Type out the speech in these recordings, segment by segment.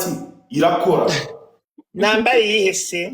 quality irakora nambaye yihese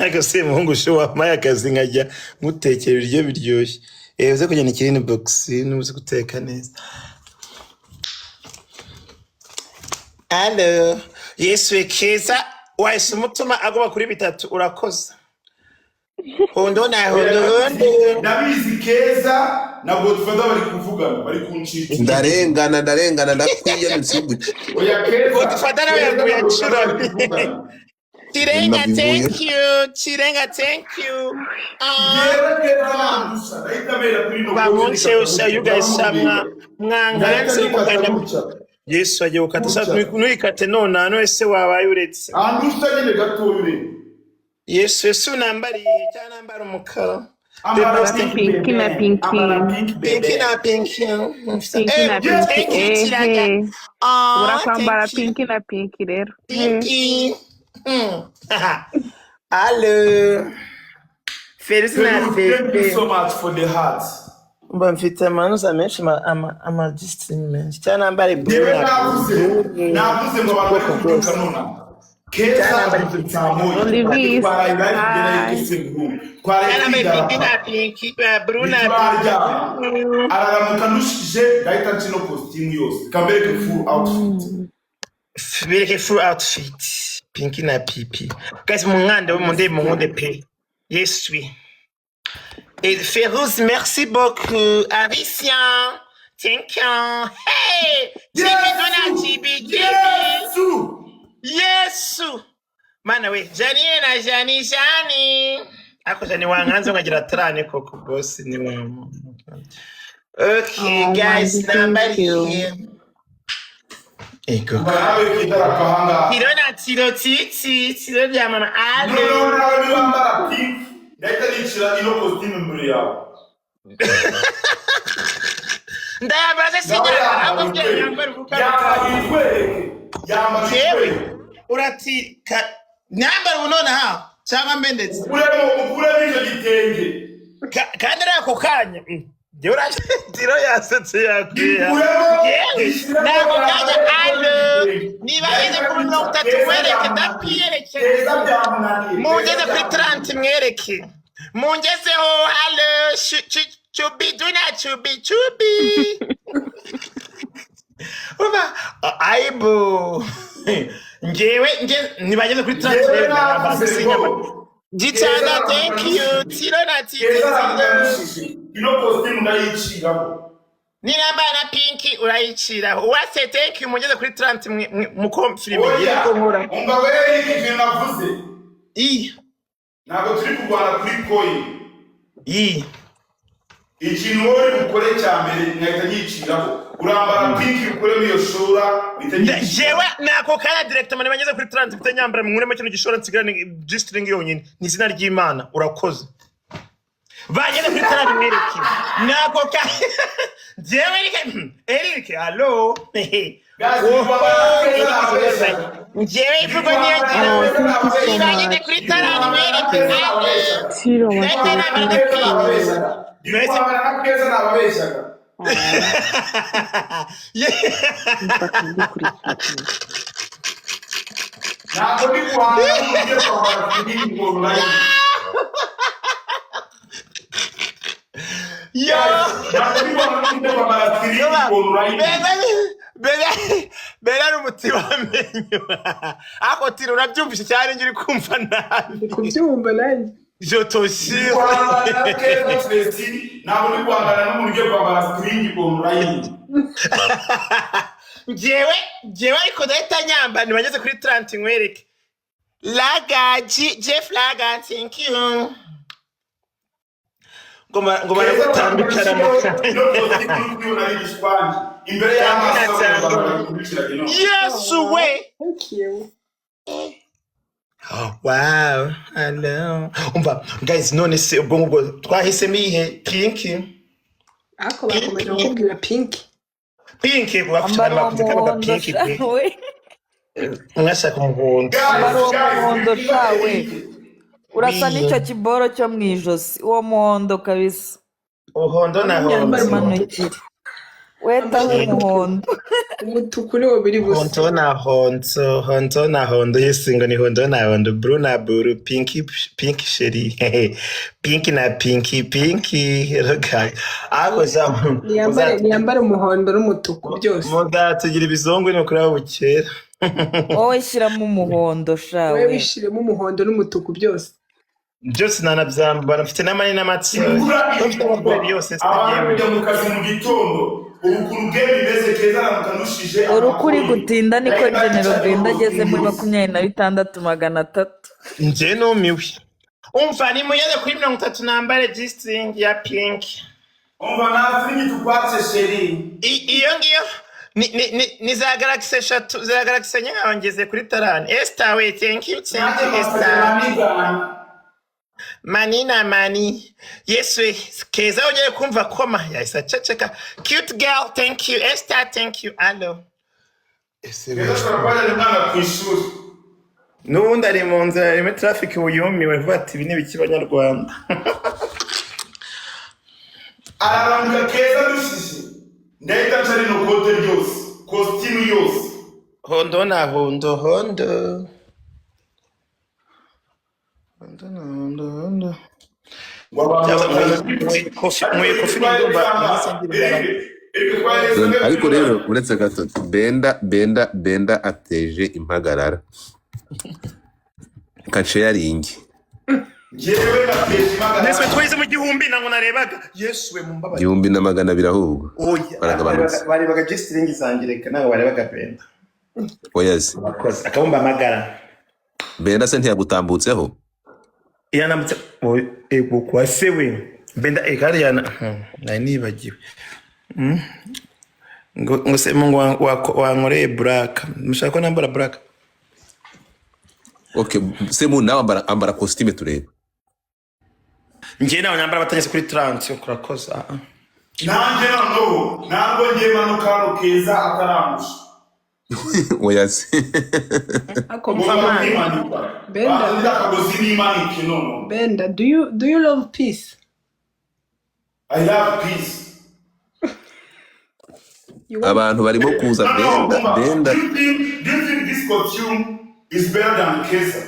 ariko se muhungu sho wamaye akazi nkajya ngutekera ibiryo biryoshye uze kujyana ikirindi box n'uzi guteka neza. Allo Yesu keza wahise umutuma agomba kuri bitatu urakoze. Hondo ndabizi keza na Godfather bari kuvugana bari kunshita ndarengana ndakwiye nsibuke oya keza Godfather nawe yaguye acura. Chirenga thank you bamunche usha you guys shamwa mwanganze mukanda Yesu agiye ukata sa nuyikate nona no ese wabaye uretse andusa nyine gatoyure Yesu nambari cyane nambara umukara pinki na pinki urakwambara pinki na pinki rero Allo Felicina thank you so much for the heart mba mfite amanuza menshi ama district cyane nambare navuze ngo abantu kanona keza Olivis araramuka nushije gahita nsino costume yose kambereke full outfit pinki na pipi guys mungande munde pe yes oui et Férouz merci beaucoup Avicien thank you hey Jibi Yesu mana we Jani ako Jani wanganze ngagira trane koko boss ni mama. Okay guys number here ego Kirona tiro ya mama ale no ndaita nicira ino costume mbere yawe ndabaza sinya akubye yambara yambara urati nyambara unona ha cyangwa mbendetse ukure n'icyo gitenge kandi ako kanya je uraje tiro yasetse yakwiye nako kanya allo niba yeze kuri 30 mwereke ndapiyereke mungeze kuri 30 mwereke mungezeho allo chubi uba aibo ngewe nibageze kuri 30 Gitana thank you tiro na ino costume ndayiciraho ni namba na pinki urayiciraho uwase thank you mugeze kuri 30 mu confirm yego nkora umva wewe iki kintu navuze ntabwo turi kurwana kuri koyi ikintu wowe ukore cyambere nkahita nyiciraho urambara pinki ukore iyo shora jewe nako kaya directement bageze kuri 30 bite nyambara mwuremo kintu gishora nsigarane registering yonyine ni izina ry'Imana urakoze bageze kuri 30 mwereke nako kaya jewe Eric allo jewe ivugo niyo bageze kuri 30 mwereke tiro Mwese keza nababeshaga ntabwo ndi kuhanga n'ugiye kwambara kuri ngoro nayo ntabwo ndi kuhanga n'ugiye kwambara kuri ngoro nayo bega n'umuti wamenyo ako tiro urabyumvise cyane ngiri kumva nabi kubyumva nanjye Jotoshire ntabwo ndi guhangana n'umuntu ugiye kwambara sikiringi ngoro nayo jewe ariko dahita nyamba ntibageze kuri 30 nkwereke laga Jeff laga thank you ngo baragutambikana imbere y'amaso Yesu we thank you wow hello umva guys none se ubwo ngubwo twahisemo ihe pinki ako bakomeje kubwira pinki bafite bakuzeka pinki mwashaka umuhondo umuhondo cawe urasa n'icyo kiboro cyo mu ijosi uwo muhondo kabisa umuhondo naho weta nk'umuhondo. umutuku niwo biri busa. Honto na honto, honto na hondo, yesingo ni hondo na hondo, blue na blue, pinky sheri, pinky na pinky, rogai. Ako zamu. Niyambare umuhondo n'umutuku byose. Muga tugira ibizongo ni ukuri bukera. Wowe shyiramo umuhondo shawe. Wowe bishiremo umuhondo n'umutuku byose. Byose nanabyambara, mfite n'amani n'amatsi. Abantu bajya mu kazi mu gitondo. Urukuru game bimeze keza namukanushije. Urukuri gutinda niko General Brenda ageze muri 26,300. Nje numiwe. Umva ni muyeze kuri 30 nambare G-string ya pink. Umva nafinyi tukwatse sheri. Iyo ngiyo ni za Galaxy 3 za Galaxy nyaho ngeze kuri Tarani. Esther we thank you Esther. Mani. Yes we keza ugiye kumva koma yahise aceceka. Cute girl thank you Esther thank you allo. Keza turabana n'umwana ku ishuri. Nubundi ari mu nzira arimo traffic uyumiwe vuba ati ibi ni biki Banyarwanda. Ararambuka keza dushize. Ndahita ncari no kote ryose. Costume yose. Hondo na hondo. ariko rero uretse gato benda ateje impagarara kansharingi Jewe na pejima Neswe twize mu gihumbi nango narebaga Yesu we mumbabaye 1,200 ahubwo baragabanutse barebaga G-string zangireka nawe barebaga benda oyazi akabumba amagara benda se ntiyagutambutseho yanamutse ego kwa sewe benda ekari yana nari nibagiwe ngo se mungu wankoreye black mushaka ko nambara black okay se mu nawe ambara costume turebe ngiye nawe nyambara batanyese kuri 30 ukurakoza nanje nando ntabwo ngiye manuka keza ataramusha oyazi Ako mfamana. Benda, do you love peace? I love peace. abantu barimo kuza benda Do you think this costume is better than Keza?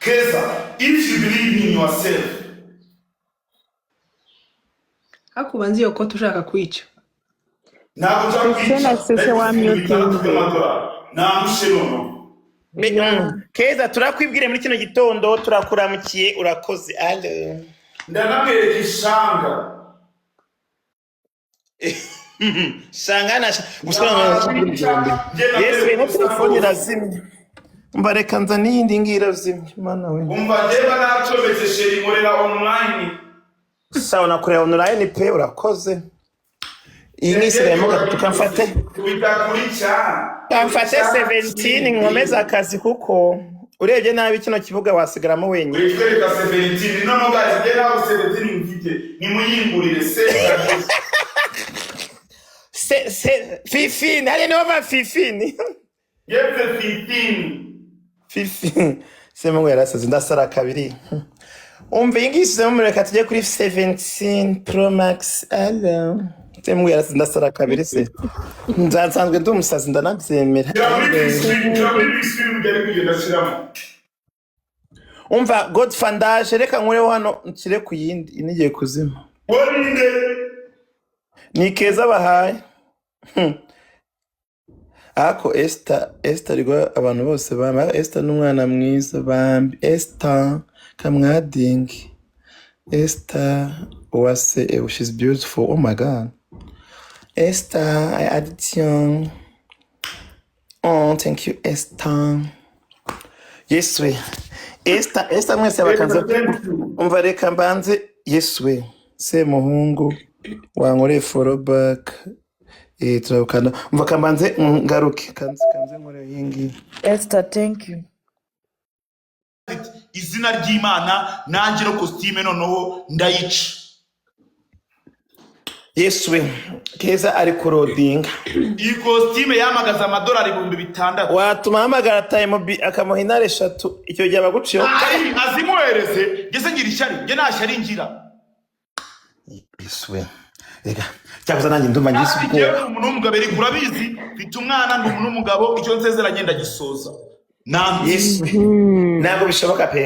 Keza, if you believe in yourself. Ako banzi yo kote ushaka kwica. Ntabwo Christiana sese wa mutinze. Keza turakwibwire muri kino gitondo turakuramukiye urakoze allo Ndanamwereka ishanga. Shangana gusana Yesu no telefone irazimye mbareka nza nindi ngira zimye mana we Umva jeba nacometse sheri nkorera online. sawa nakorera online pe urakoze iyi ni siremo tukamfate kamfate 17 nkomeza akazi kuko urebye nabi kino kibuga wasigaramo wenyine witwereka 17 no guys je nawe 17 mfite ni muyingurire se 15 hali nova 15 yepfe 15 sema ngo yarasaze ndasara kabiri umve ingise mureka tujye kuri 17 Pro Max allo temwe yarasaze ndasara kabiri se nzansanzwe ndumusazi ndanabyemera umva Godfandage reka nkureho hano nshyire ku yindi inigiye kuzima ni Keza bahaye ako Esther rigwa abantu bose bama Esther n'umwana mwiza bambi Esther kamwadingi Esther wase she's beautiful oh my god Esther I addition oh thank you Esther yes we Esther mwese bakanze umva reka mbanze yes we se muhungu wankoreye follow back turabukana umva kambanze ngaruke kanze nkore yingi Esther thank you izina ry'Imana nanje no costume noneho ndayica Yesu we Keza ari kurodinga iyi costume yamagaza amadolari 6,000 watuma hamagara time akamuha intare 3 icyo gihe abaguciyo azimuhereze ngeze ngira ishyari nge nashyari ngira Yesu we reka cyakoze nanjye ndumva ngize Ati ubwoba jewe umuntu w'umugabo eri kurabizi mfite umwana ndi umuntu w'umugabo icyo nsezeranye ndagisoza Yesu ntabwo bishoboka pe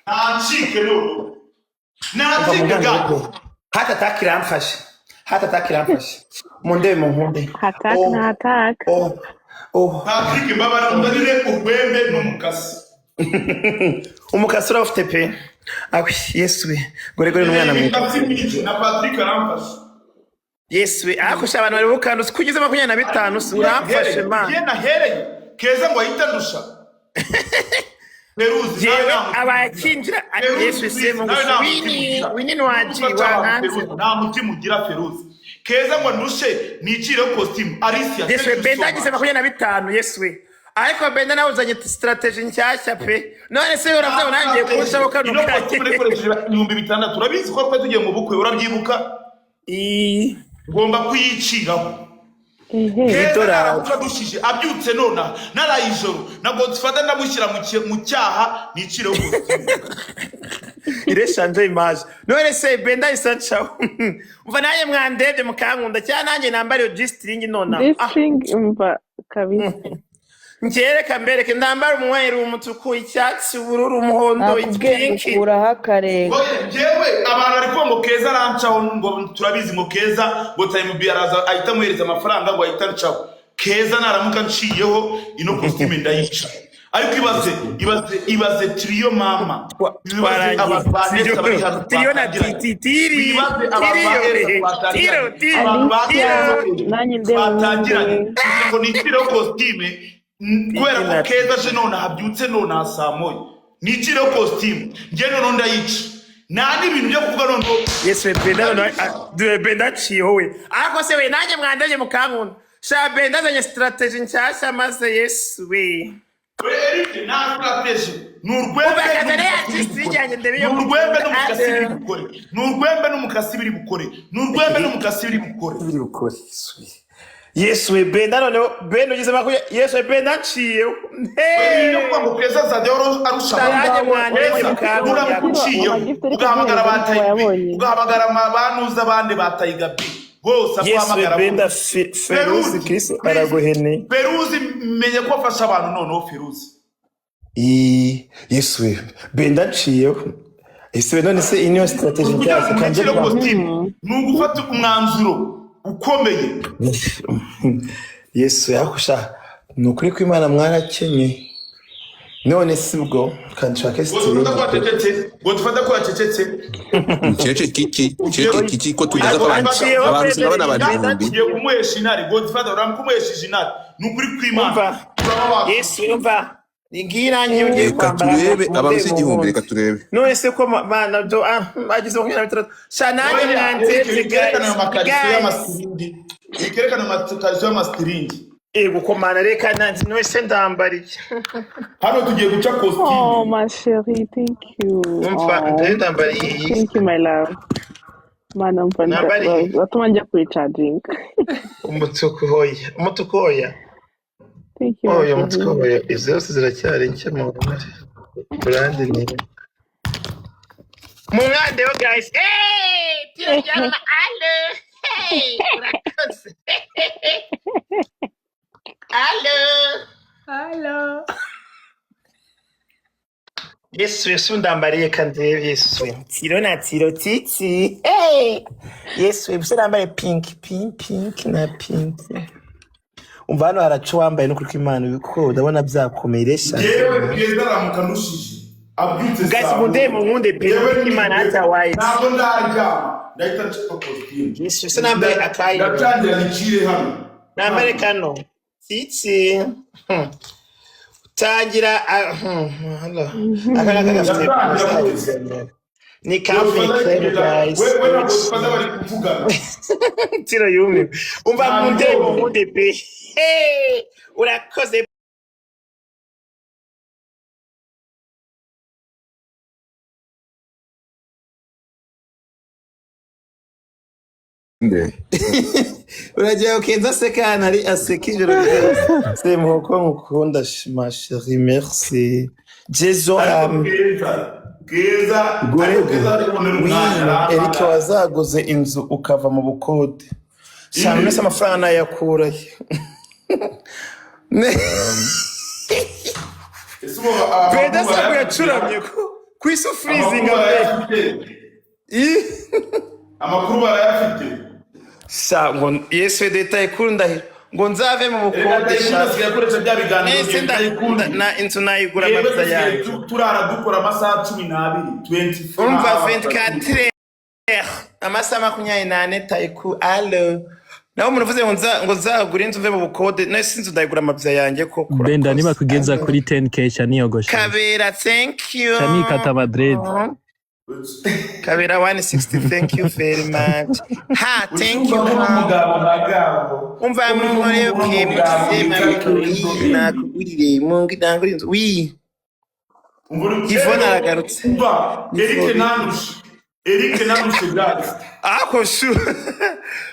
ntancike rero ntancike gato hata takiramfashe mundebe mu nkunde Hataka na hataka. Patrick mbabara undanire urwembe n'umukasi umukasi urafite pe awi Yesu we gore n'umwana mwiza na Patrick aramfashe Yesu we ako sha abantu bari bukanduza kugeza 25 uramfashe man ye nahereye keza ngo ahita ndusha Peruzi jewe abakinjira Yesu semo wini waji wananze nta mutima ugira Peruzi keza ngo ndushe nicire costume Alicia Yesu benda gise 25 Yesu we ariko benda nawe uzanye strategy nshyashya pe none se uravuga nangiye kurushaho kanuka ibihumbi 6 urabizi ko twe tugiye mu bukwe urabyibuka ngomba kuyiciraho keza ukadushije abyutse nona narayijoro nabwo dufata ndamushyira mu cyaha nicireho ireshanje image none se benda isanchaho umva naye mwandebye mukankunda cyane nanjye nambare registering nona Registering umva kabisa. Ngereka mbereke ndambara umweru umutuku icyatsi ubururu umuhondo ikiki urahakare jewe abantu bari ko keza rancaho ngo turabizi ngo keza ngo time biaraza ahita muhereza amafaranga ngo ahita ncaho keza naramuka nciyeho ino costume ndayica ariko ibaze trio mama trio na tiri Nanyi ndebe ngo ni trio costume kubera ko keza je none habyutse none asamoye nicire costume nge none ndayica nani ibintu byo kuvuga none Yesu benda none benda cihowe ariko se we nanjye mwandaje mukankunda sha benda zanye strategy ncyashya maze Yesu we Eric na strategy nurwembe n'umukasi biri bukore Yesu we benda none benda ugize makuru Yesu we benda nciye yo kwa keza za dero arusha ugahamagara batayi ugahamagara abanuza abandi batayigabi bose akwamagara benda Feruzi Kristo araguhene Feruzi menye ko afasha abantu noneho Feruzi Yesu we benda nciye ese none se inyo strategy cyase kanje n'ugufata umwanzuro ukomeye Yesu yakusha nukuri ko Imana mwarakenye none sibwo kanshaka ngo dufata ko yacecetse cece kiki ko tugeza ko abantu sinabana abantu ugiye kumuhesha intare ngo dufata uramukumuhesha intare nukuri ko Imana Yesu yumva Ningira ngiye kwambara turebe abantu sigihumbi reka turebe none se ko Mana do agize 23 shananye mwanze guys ikerekana amakariso y'amastiringi ego Mana reka nanzi none se ndambariye hano tugiye guca costume Oh my chérie, thank you. ndambariye Thank you my love. Mana mpanda watuma njya charging. umutuku hoya Thank you. Oh, umutuku hoya izo zose ziracyari nke mu brand ni Mungande yo guys tio jana allo urakoze allo Yesu ndambariye kandi Yesu tiro na tiro titi Yesu ndambariye pink na pink umva hano haracu wambaye no kuri Imana biko ndabona byakomeresha yewe keza ramukanushije abyutse guys munde pe Imana atawaye ntabwo ndarya ndahita nshaka costume Yesu nambaye akayi ndatangira nicire hano nambaye kano titi tangira halo akana gafite ni kamwe guys wewe nabo tufata bari kuvugana tiro yumi umva munde pe urakoze uragiye ukenza sekana ari asekijoro c'est mon con ngukunda ma chérie merci Jésus Keza Eric wazaguze inzu ukava mu bukode cyane nese amafaranga yakuraye Beda sabu yacuramye ku iso freezing amakuru barayafite sa ngo Yesu detaye kurundahira ngo nzave mu bukode yakoresha bya biganiro na inzu nayigura amavuta yayo turara dukora amasaha 12 24 umva 24 amasaha 28 tayiku allo naho umuntu uvuze ngo nzagura inzu mve mu bukode na sinzi ndayigura amavuta yanjye ko Benda niba kugenza kuri 10k chaniyogosha Kabera thank you chanikata Madrid Kabera 160 thank you very much ha thank you umva muri ukimsema nakugurire mungi ndangura inzu wi Ivona aragarutse Eric nanushe guys ako shu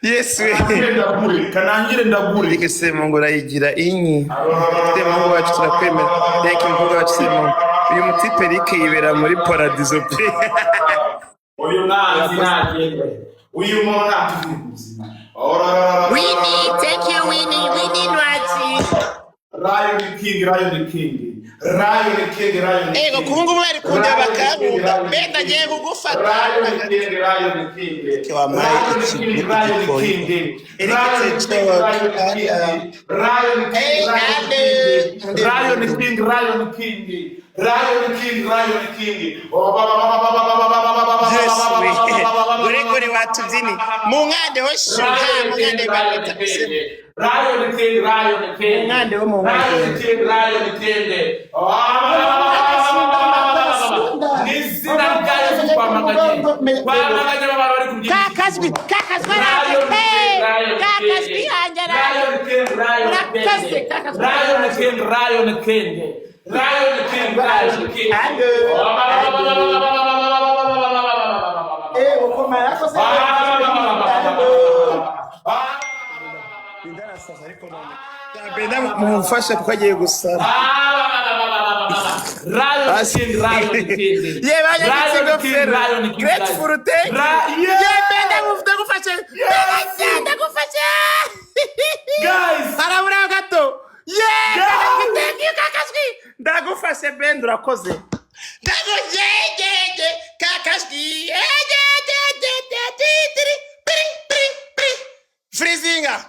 Yesu kanangire ndagure Eric sema ngo rayigira inyi sema ngo wacu turakwemera Eric ngo wacu sema uyu mutipe Eric yibera muri paradiso pe uyu nazi nagende uyu mona tuzima Winnie thank you Winnie Nwati Ryan King Ego kungu mwari kundya bakabunda Benda ngiye kugufata Ryan King Kiwa mai ikigoyi Eric Techo Ryan King Gure watubyini Mungande hosho Mungande baleta Ryan King Mungande wo mungande Ryan King Nizina ryayo kwamaganye bari kubyina Kakazwi hanjara Ryan King Benda mumfasha kuko agiye gusara Ryan King Ye banya kitsingo fero Grateful thank Ye benda mufite gufasha Benda gufasha Guys Harabura gato Ye thank you kakazwi ndagufashe benda urakoze kakazwi Freezinga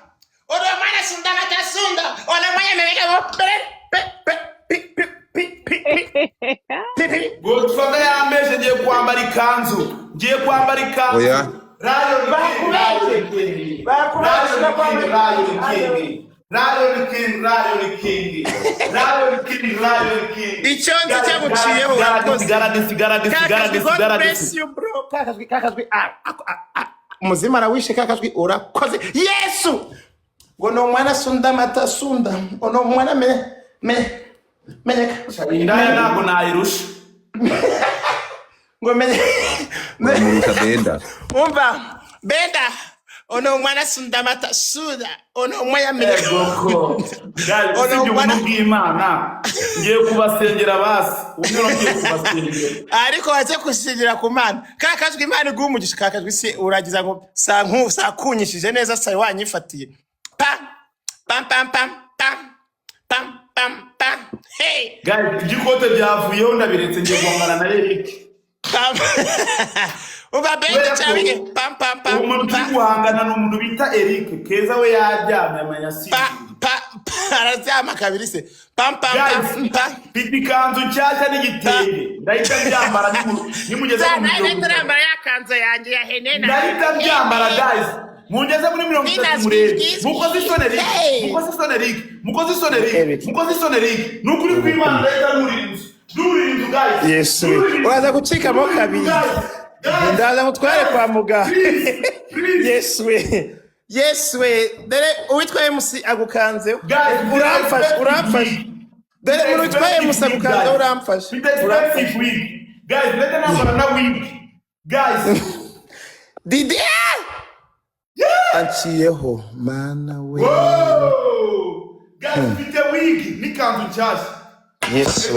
Odo mana sunda matasunda ona maya memeka Godfather yameshe ngiye kwambara ikanzu Oya Ryan King icyo nzi cyaguciyeho urakoze kakazwi muzima arawishe kakazwi urakoze Yesu ngo no mwana sunda matasunda ono mwana menyeka indaya ntabwo nayirusha ngo Murusha Benda umva Benda ono mwana sunda matasuda ono mwana menyeka ono mwana bw'Imana ngiye kubasengera basi umwe ngiye kubasengera ariko waze kusengera ku Mana kakazwi Imana igumugisha kakazwi se uragiza ngo sakunyishije neza sai wanyifatiye pam hey guys igikote byavuyeho ndabiretse ngiye guhangana na Eric uba Benda cyabige pam umuntu guhangana n'umuntu bita Eric Keza we yaryamye amanyasi araryama kabiri se pam ikanzu nshyashya n'igitenge ndahita byambara nimugeze mu ndahita yakanze yanjye ya henena ndahita byambara guys mungeze muri 30 murebe mukozi sonerique nukuri kw'Imana ndahita nuririnzu guys Yesu waza gucikamo kabiri ndaza mutware kwa muganga Yesu dere uwitwaye musi agukanze uramfashe dere muri witwaye musi agukanze uramfashe guys leta nambara na wig guys Didi anciyeho mana we guys mfite wig n'ikanzu nshyashya Yesu